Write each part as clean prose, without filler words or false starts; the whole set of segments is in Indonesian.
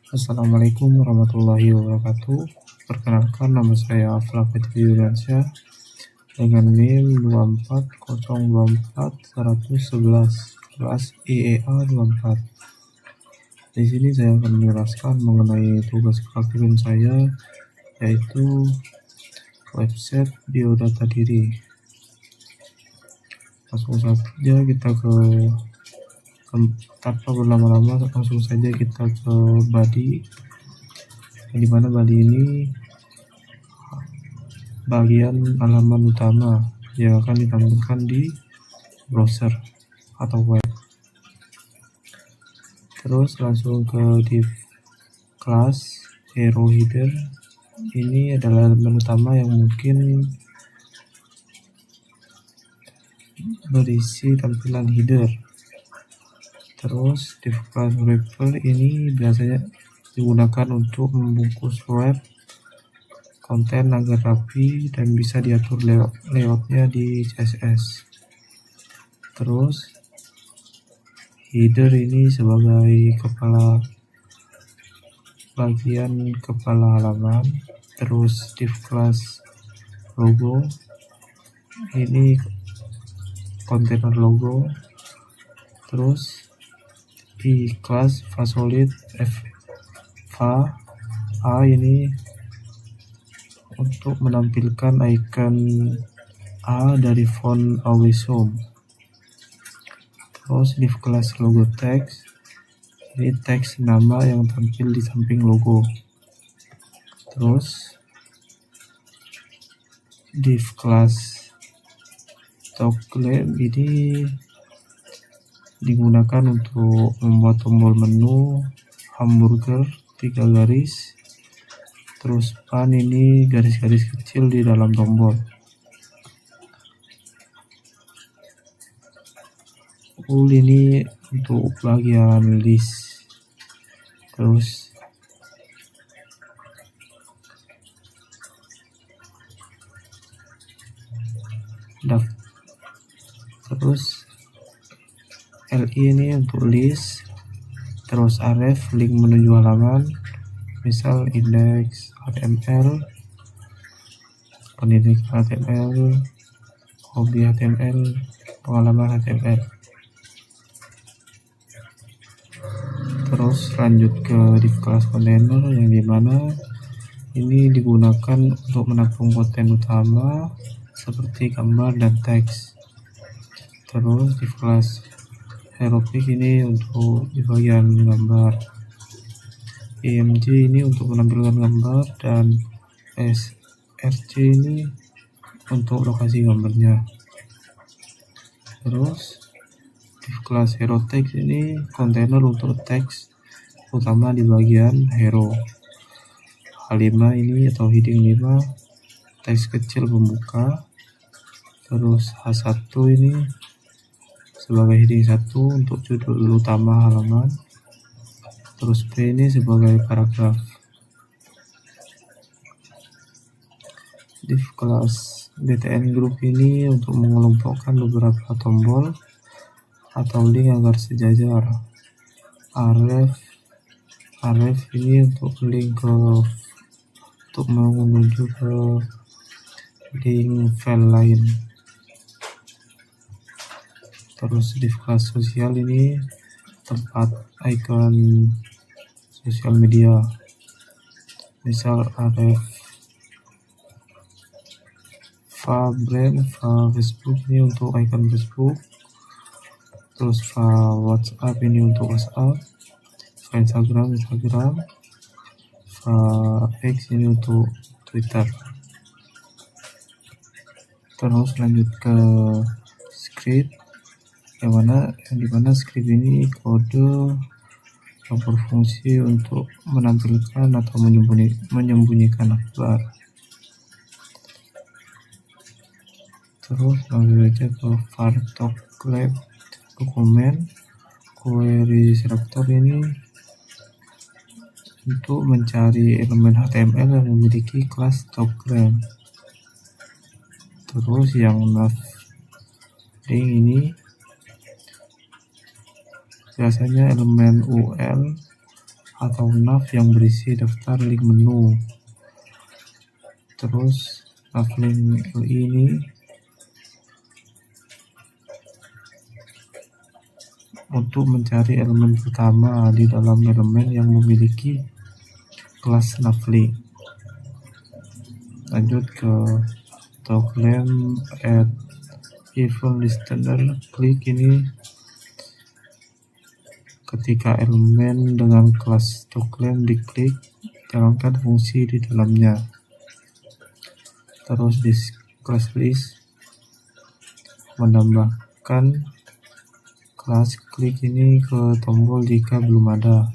Assalamualaikum warahmatullahi wabarakatuh. Perkenalkan, nama saya Afla Fitri Yuliansyah dengan NIM 24024-111 kelas IEA 24. Di sini saya akan menjelaskan mengenai tugas praktikum saya, yaitu website biodata diri. Langsung saja kita tanpa berlama-lama, langsung saja kita ke body, di mana body ini bagian halaman utama yang akan ditampilkan di browser atau web. Terus langsung ke div class hero header. Ini adalah elemen utama yang mungkin berisi tampilan header. Terus div class wrapper ini biasanya digunakan untuk membungkus web konten agar rapi dan bisa diatur layoutnya di CSS. Terus header ini sebagai bagian kepala halaman. Terus div class logo ini kontainer logo. Terus di class fasolid A ini untuk menampilkan icon A dari font Always Home. Terus div class logo text, ini teks nama yang tampil di samping logo. Terus div class toggle ini digunakan untuk membuat tombol menu hamburger 3 garis. Terus pan ini garis-garis kecil di dalam tombol. Ul ini untuk bagian list. Terus LI ini untuk list. Terus ref link menuju halaman, misal indeks HTML, pendidikan HTML, hobi HTML, pengalaman HTML. Terus lanjut ke div class container, yang dimana ini digunakan untuk menampung konten utama seperti gambar dan teks. Terus div class hero pic ini untuk di bagian gambar. IMG ini untuk menampilkan gambar, dan SRC ini untuk lokasi gambarnya. Terus div class hero text ini kontainer untuk teks utama di bagian hero. H5 ini atau heading 5 teks kecil pembuka. Terus H1 ini sebagai heading 1 untuk judul utama halaman. Terus P ini sebagai paragraf. Div class btn group ini untuk mengelompokkan beberapa tombol atau link agar sejajar. Ref ini untuk link untuk menuju ke link file lain. Terus div class sosial ini tempat icon sosial media, misal ref brand Facebook ini untuk icon Facebook. Terus WhatsApp ini untuk WhatsApp, Instagram, X ini untuk Twitter. Terus lanjut ke script, yang dimana script ini kode yang berfungsi untuk menampilkan atau menyembunyikan akbar. Terus langsung aja ke var toggle dokumen. Query selector ini untuk mencari elemen HTML yang memiliki kelas toggle. Terus yang nav link ini biasanya elemen UL atau nav yang berisi daftar link menu. Terus nav link ini untuk mencari elemen pertama di dalam elemen yang memiliki kelas navlink. Lanjut ke toggle add event listener. Klik ini ketika elemen dengan kelas toggle diklik, jalankan fungsi di dalamnya. Terus di class list menambahkan kelas, klik ini ke tombol jika belum ada.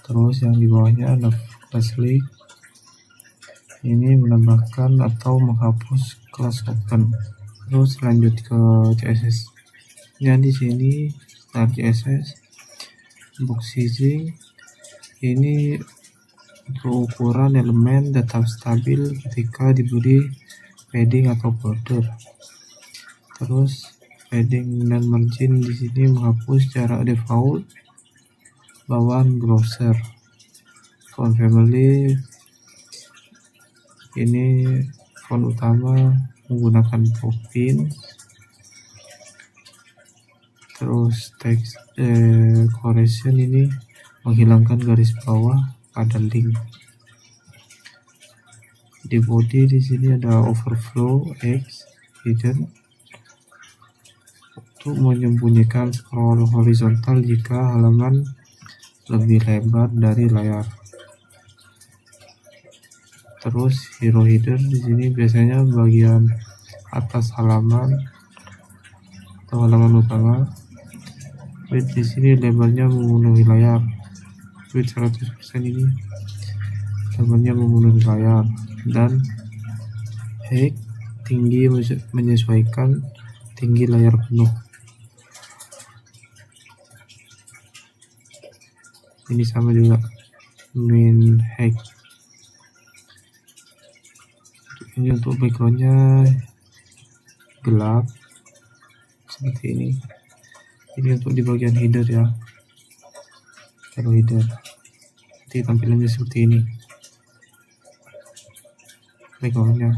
Terus yang di bawahnya ada class list, ini menambahkan atau menghapus kelas open. Terus lanjut ke CSS nya. Di sini start CSS box sizing ini untuk ukuran elemen tetap stabil ketika diberi padding atau border. Terus padding dan margin di sini menghapus jarak default bawaan browser. Font family ini font utama menggunakan Poppins. Terus text correction ini menghilangkan garis bawah pada link. Di body di sini ada overflow X hidden untuk menyembunyikan scroll horizontal jika halaman lebih lebar dari layar. Terus hero header di sini biasanya bagian atas halaman atau halaman utama. Width di sini lebarnya memenuhi layar. Width 100% ini lebarnya memenuhi layar. Dan height tinggi menyesuaikan tinggi layar penuh. Ini sama juga min height. Ini untuk backgroundnya gelap seperti ini. Ini untuk di bagian header ya, kalau header nanti tampilannya seperti ini backgroundnya.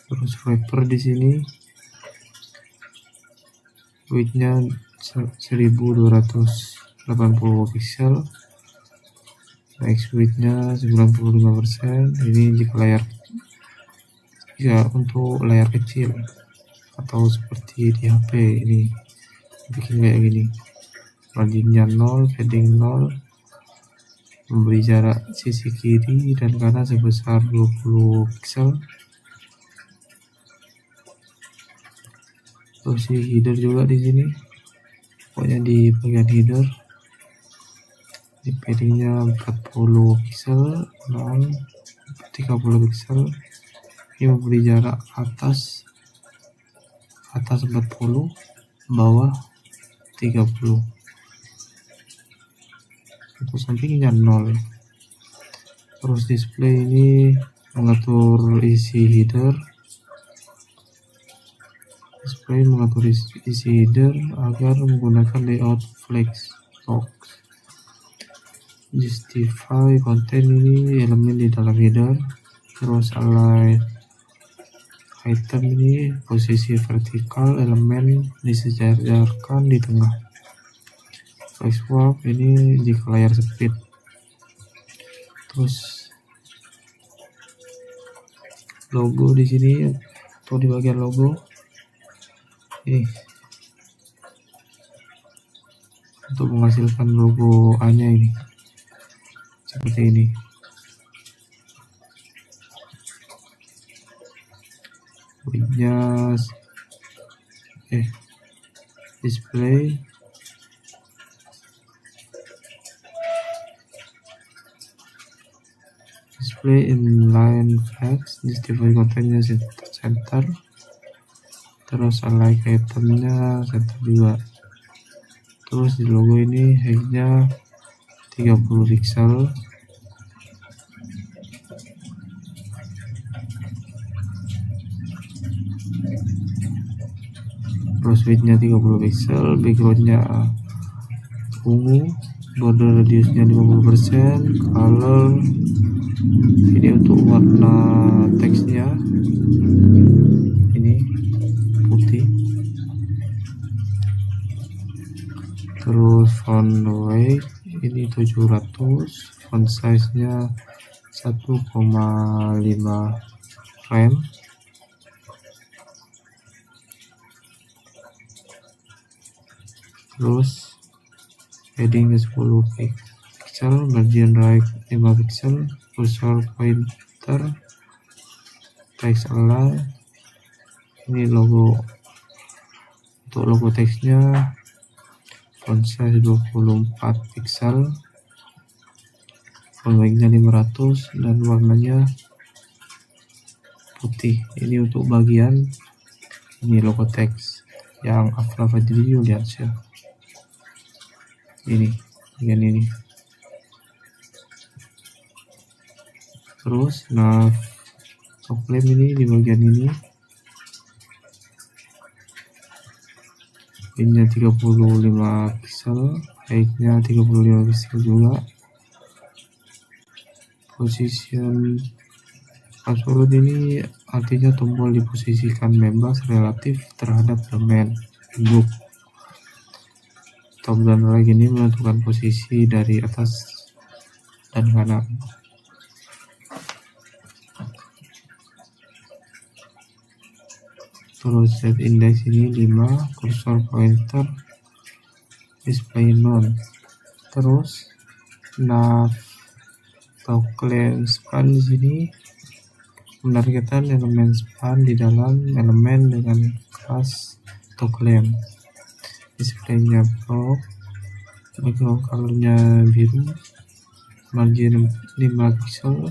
Terus wrapper di sini widthnya 1280 pixel, max widthnya 95%. Ini jika layar untuk layar kecil atau seperti di HP ini bikin kayak gini. Marginnya 0, padding 0, memberi jarak sisi kiri dan kanan sebesar 20 pixel. Terus si header juga di sini, pokoknya di bagian header di paddingnya 40 pixel, 0, 30 pixel. Ini memberi jarak atas 40, bawah 30. Untuk sampingnya 0. Terus display ini mengatur isi header. Display mengatur isi header agar menggunakan layout flex box. Justify konten ini elemen di dalam header. Terus align item ini posisi vertikal elemen disejajarkan di tengah. Flex warp ini jika layar sempit. Terus logo di sini atau di bagian logo ini untuk menghasilkan logo A-nya ini seperti ini. Widthnya display inline flex, justify kontennya center. Terus align itemnya center juga. Terus di logo ini height-nya 30 pixel. terus widthnya 30 pixel, backgroundnya ungu, border radiusnya 50%, color ini untuk warna teksnya ini putih, terus font weight ini 700, font size nya 1,5 rem, terus paddingnya 10 pixel, margin right 5 pixel, cursor pointer, text align, ini logo, untuk logo teksnya font size 24 pixel, font weight-nya 500 dan warnanya putih. Ini untuk bagian ini logo teks yang Afrafa video lihat ya. Ini bagian ini. Terus nav toggle ini di bagian ini. Pinnya 35 pixel, height-nya 35 pixel juga. Position absolute ini artinya tombol diposisikan bebas relatif terhadap domain book. Top dan right ini menentukan posisi dari atas dan kanan. Terus set index ini 5, cursor pointer, display none. Terus nav toggle span di sini menargetkan elemen span di dalam elemen dengan kelas toggle. Displaynya block, background colornya biru, margin 5 pixel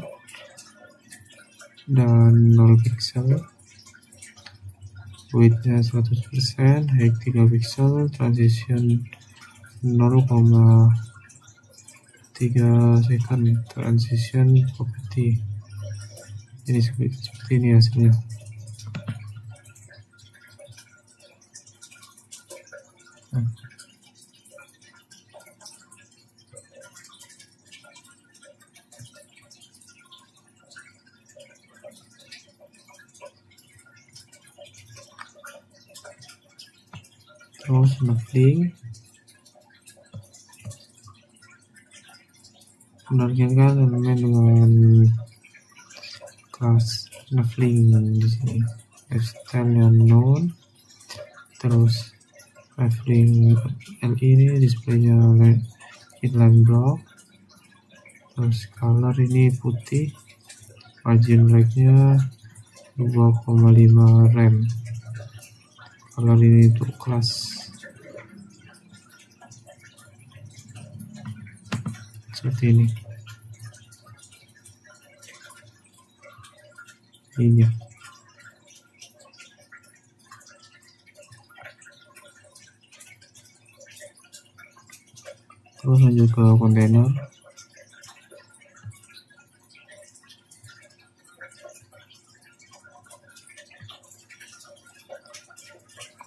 dan 0 pixel, widthnya 100%, height 3 pixel, transition 0,3 second, transition property. Ini seperti ini hasilnya. Terus navling menargetkan elemen dengan kelas navling di sini. Style-nya known. Terus navling LI ini displaynya inline block. Terus color ini putih, margin right-nya 2,5 rem. Color ini untuk kelas seperti ini. Ini ya. Terus lanjut ke kontainer.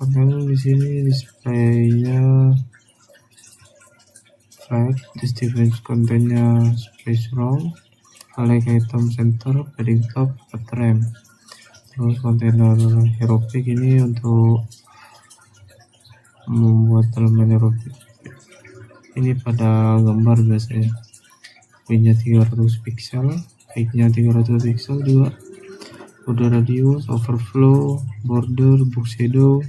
Kontainer di sini displaynya flag, distribution kontennya space row, highlight item center, padding top, rem. Terus kontainer hero pick ini untuk membuat elemen hero pick. Ini pada gambar biasanya. Widthnya 300 pixel, height-nya 300 pixel juga. Border radius, overflow, border, box shadow.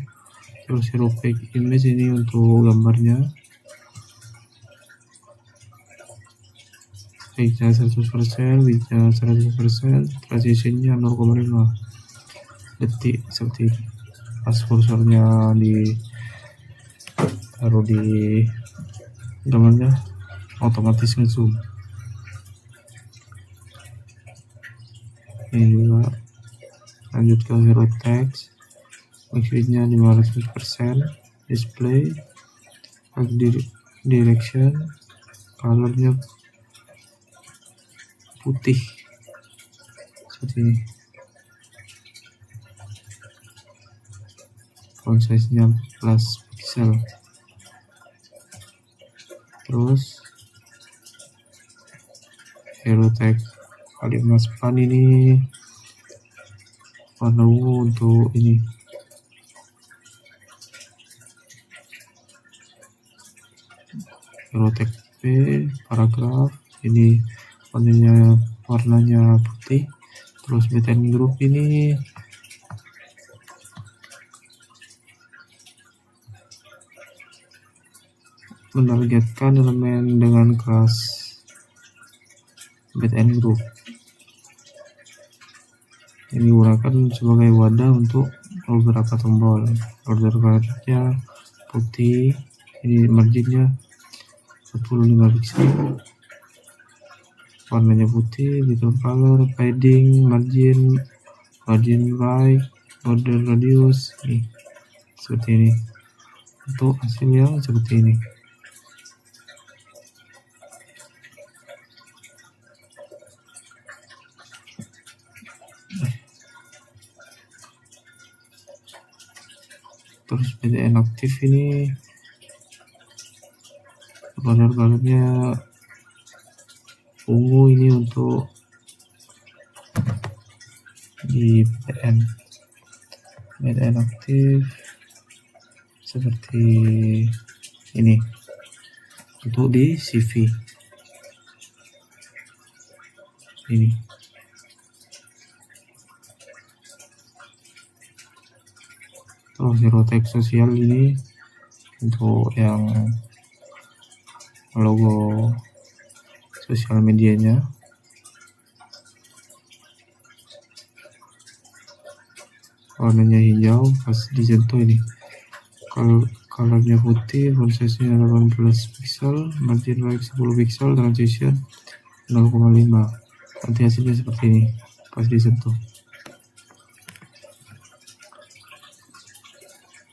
Terus hero pick image ini untuk gambarnya. Height-nya 100%, width-nya 100%, transition-nya 0,5 detik seperti ini. Pas kursornya taruh di gambarnya otomatis ngezoom. Ini juga lanjut ke hero text, width-nya 500%, display, direction, colornya putih seperti ini. font size-nya 14 pixel. Terus hero text kalimat span ini warna ungu untuk ini. Hero text P paragraf ini warnanya putih. Terus btn group ini menargetkan elemen dengan kelas btn group. Ini digunakan sebagai wadah untuk beberapa tombol. Border colornya putih, ini marginnya 45 pixel, warnanya putih, background color, padding, margin right, border radius, nih seperti ini. Untuk hasilnya seperti ini. Terus btn aktif ini border colornya ungu, ini untuk di btn aktif seperti ini untuk di CV ini. Terus hero text sosial ini untuk yang logo sosial medianya. Warnanya hijau, pas disentuh ini colornya putih, font size-nya 18 pixel, margin right 10 pixel, transition 0,5. Nanti hasilnya seperti ini pas disentuh.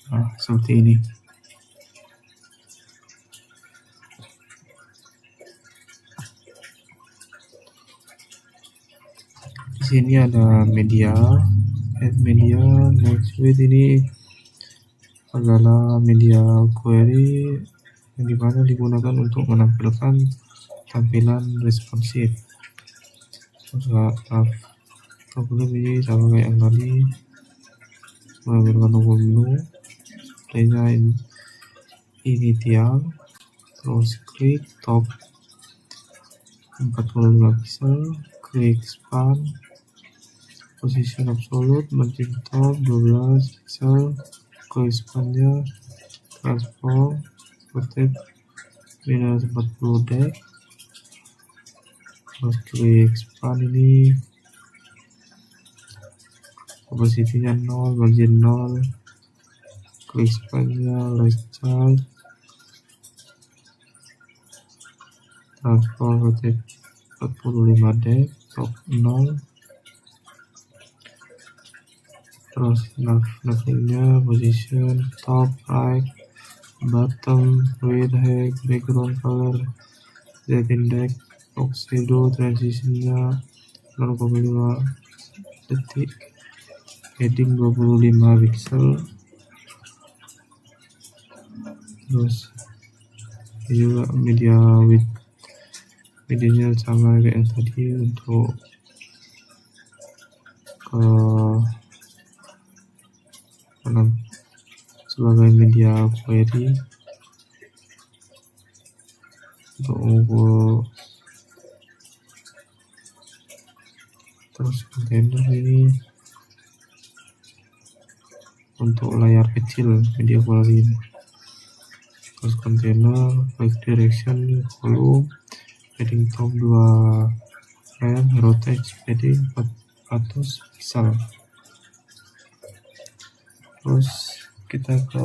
Nah, seperti ini. Di sini ada media, add media, next with ini adalah media query yang dimana digunakan untuk menampilkan tampilan responsif. Sebelum ini sama kayak yang tadi, menggunakan tombol menu, playnya initial, terus klik top 45 pixel, klik span, position absolute, margin top 12 pixel, klik spannya, transform, rotate minus 40 deck, terus klik span ini, opacity-nya 0, margin 0, klik spannya, left child, transform, rotate 45 deck, top 0, terus navigasinya position top right, bottom, width, height, background color, z index, shadow, transitionnya 0,5 detik, heading 25 pixel, terus juga media width, medianya sama kayak yang tadi untuk sebagai media query untuk mengukur. Terus kontainer ini untuk layar kecil media query ini. Terus kontainer, back direction, column, padding top 2 frame, hero text, padding 400 pixel. Terus kita ke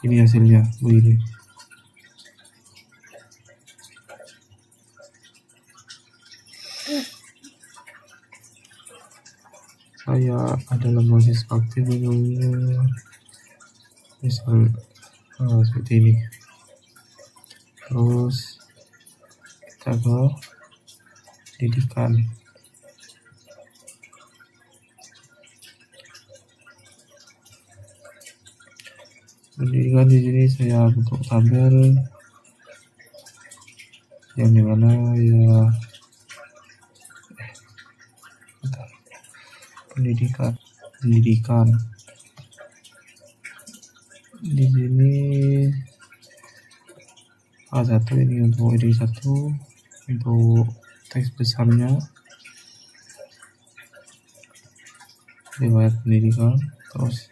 ini hasilnya begini. Saya adalah mahasiswa aktif misal seperti ini. Terus kita ke pendidikan. Pendidikan di sini saya bentuk tabel yang dimana ya pendidikan di sini A1 ini untuk heading 1 untuk teks besarnya riwayat pendidikan, terus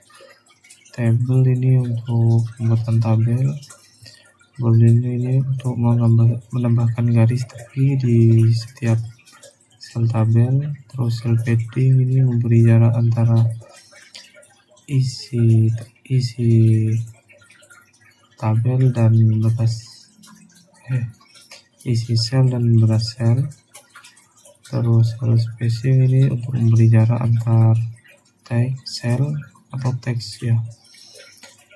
tabel ini untuk pembuatan tabel, bolding ini untuk menambahkan garis tepi di setiap sel tabel, terus sel padding ini memberi jarak antara isi tabel dan bekas isi sel dan bekas sel. Terus sel spacing ini untuk memberi jarak antar teks sel atau teks ya.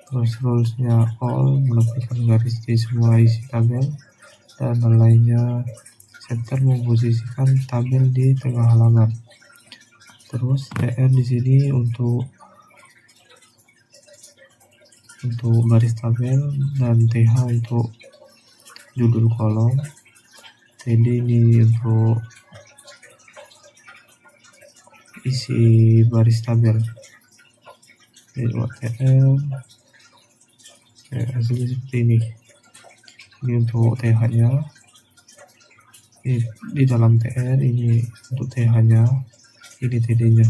Terus rulesnya all menempelkan garis di semua isi tabel, dan lainnya center memposisikan tabel di tengah halaman. Terus TR di sini untuk baris tabel, dan TH untuk judul kolom, TD ini untuk isi baris tabel. Jadi buat TR hasilnya seperti ini. Ini untuk TH nya, di dalam TR ini untuk TH nya, ini TD nya.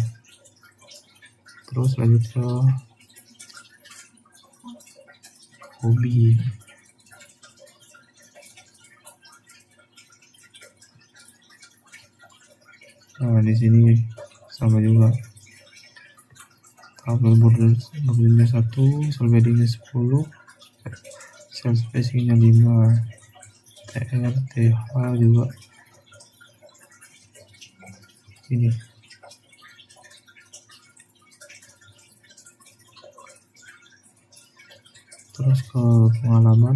Terus lanjut ke hobi. Nah, di sini sama juga. Tabel bordernya 1, sel paddingnya 10, sel spacingnya 5, TR, TH juga ini. Terus ke pengalaman.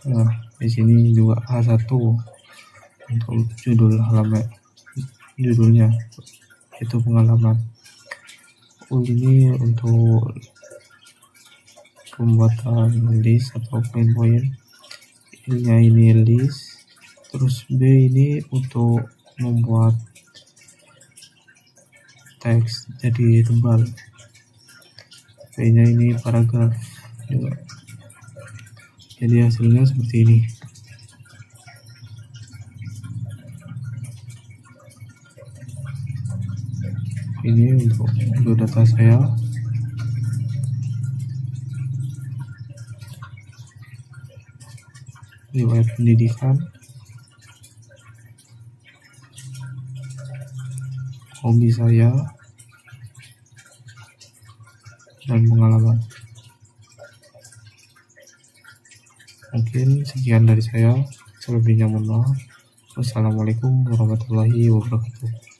Nah, di sini juga H1 untuk judulnya itu pengalaman. Ini untuk pembuatan list atau poin-poin. Ini list. Terus B ini untuk membuat teks jadi tebal. B-nya ini paragraf juga. Jadi hasilnya seperti ini. Ini untuk data saya. Riwayat pendidikan, hobi saya, dan pengalaman. Mungkin sekian dari saya. Selebihnya mohon maaf. Wassalamualaikum warahmatullahi wabarakatuh.